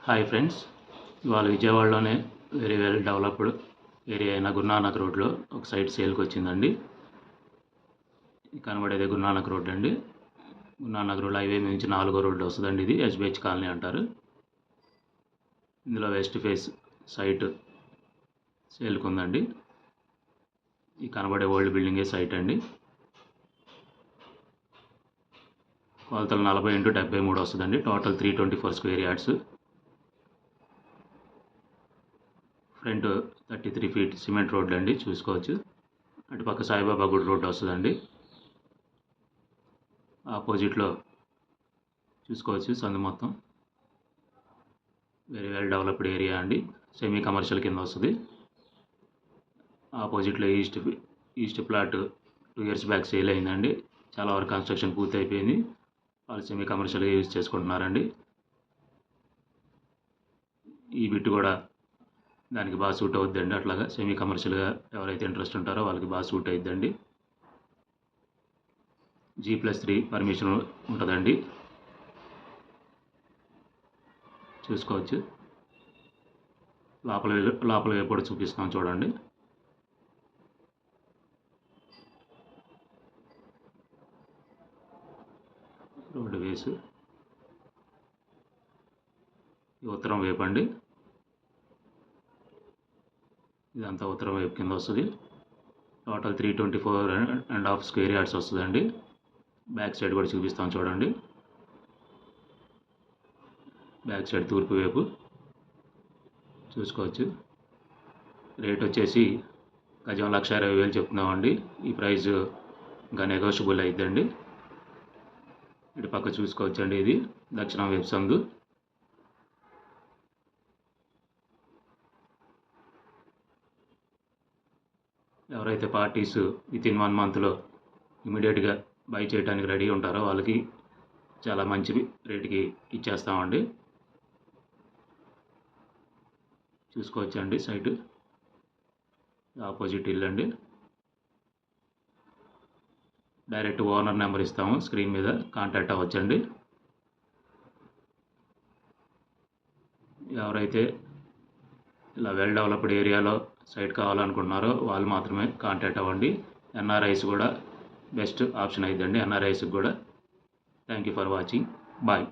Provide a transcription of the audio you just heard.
Hi friends, ఇవాళ విజయవాడలోనే very well developed area అయిన గురునానక్ రోడ్లో ఒక సైట్ సేల్కి వచ్చిందండి. కనబడేదే గురునానక్ రోడ్ అండి. గురునానక్ రోడ్ హైవే నుంచి 4వ రోడ్డు వస్తుందండి. ఇది ఎస్బిహెచ్ కాలనీ అంటారు. ఇందులో వెస్ట్ ఫేస్ సైట్ సేల్కి ఉందండి. ఈ కనబడే ఓల్డ్ బిల్డింగే సైట్ అండి. కొలతలు 40x73 వస్తుందండి. Total 324 square yards. Front 33 feet cement road అండి, చూసుకోవచ్చు. అటుపక్క సాయిబాబా గుడి రోడ్డు వస్తుందండి. ఆపోజిట్లో చూసుకోవచ్చు సందు మొత్తం. వెరీ వెల్ డెవలప్డ్ ఏరియా అండి. సెమీ కమర్షియల్ కింద వస్తుంది. ఆపోజిట్లో east plot 2 years back sale అయిందండి. చాలా వరకు కన్స్ట్రక్షన్ పూర్తి అయిపోయింది. వాళ్ళు సెమీ కమర్షియల్గా యూజ్ చేసుకుంటున్నారండి. ఈ బిట్ కూడా దానికి బాగా సూట్ అవుద్దండి. అట్లాగా సెమీ కమర్షియల్గా ఎవరైతే ఇంట్రెస్ట్ ఉంటారో వాళ్ళకి బాగా సూట్ అవుద్దండి. G+3 పర్మిషన్ ఉంటుందండి, చూసుకోవచ్చు. లోపల వైపు కూడా చూపిస్తున్నాం చూడండి. రోడ్డు వేసు ఉత్తరం వైపు అండి. ఇదంతా ఉత్తరం వైపు కింద వస్తుంది. టోటల్ 324.5 స్క్వేర్ యార్డ్స్ వస్తుందండి. బ్యాక్ సైడ్ కూడా చూపిస్తాం చూడండి. బ్యాక్ సైడ్ తూర్పు వైపు చూసుకోవచ్చు. రేట్ వచ్చేసి గజం 1,20,000 చెప్తున్నామండి. ఈ ప్రైస్ ఇంకా నెగోషియబుల్ అయిద్దండి. ఇటు పక్క చూసుకోవచ్చండి. ఇది దక్షిణం వైపు సందు. ఎవరైతే పార్టీస్ వితిన్ 1 మంత్లో ఇమీడియట్గా బై చేయడానికి రెడీ ఉంటారో వాళ్ళకి చాలా మంచి రేటుకి ఇచ్చేస్తామండి. చూసుకోవచ్చండి. సైటు ఆపోజిట్ ఇల్లు అండి. డైరెక్ట్ ఓనర్ నెంబర్ ఇస్తాము, స్క్రీన్ మీద కాంటాక్ట్ అవ్వచ్చండి. ఎవరైతే ఇలా వెల్ డెవలప్డ్ ఏరియాలో సైట్ కావాలనుకుంటున్నారో వాళ్ళు మాత్రమే కాంటాక్ట్ అవ్వండి. ఎన్ఆర్ఐస్ కూడా బెస్ట్ ఆప్షన్ అయిద్దండి. ఎన్ఆర్ఐస్కి కూడా. Thank you for watching. Bye.